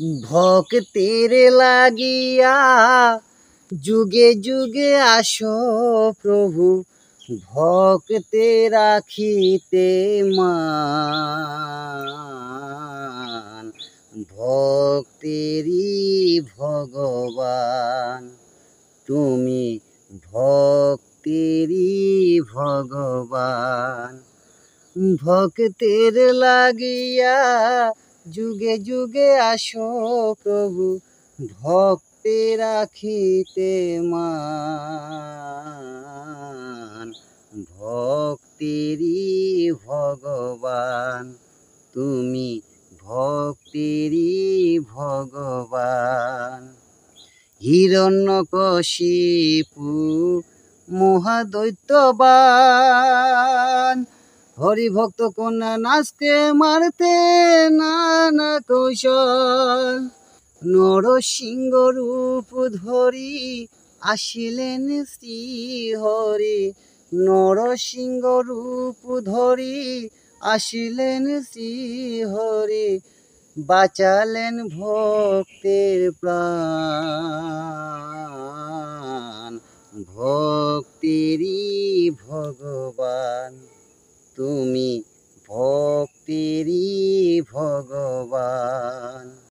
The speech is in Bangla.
ভক্তের লাগিয়া যুগে যুগে আসো প্রভু, ভক্তে রাখিতে মান। ভক্তেরই ভগবান তুমি, ভক্তেরই ভগবান। ভক্তের লাগিয়া যুগে যুগে আসো প্রভু, ভক্তে রাখিতে মান। ভক্তেরই ভগবান তুমি, ভক্তেরই ভগবান। হিরণ্যকশিপু মহাদৈত্যবান, হরিভক্ত কন্যা নাচকে মারতে নানা কৌশল। নরসিংহ রূপ ধরি আসিলেন শ্রী হরি, নরসিংহ রূপ ধরি আসিলেন শ্রী হরি, বাঁচালেন ভক্তের প্রাণ। ভক্তেরই ভগবান তুমি, ভক্তেরই ভগবান।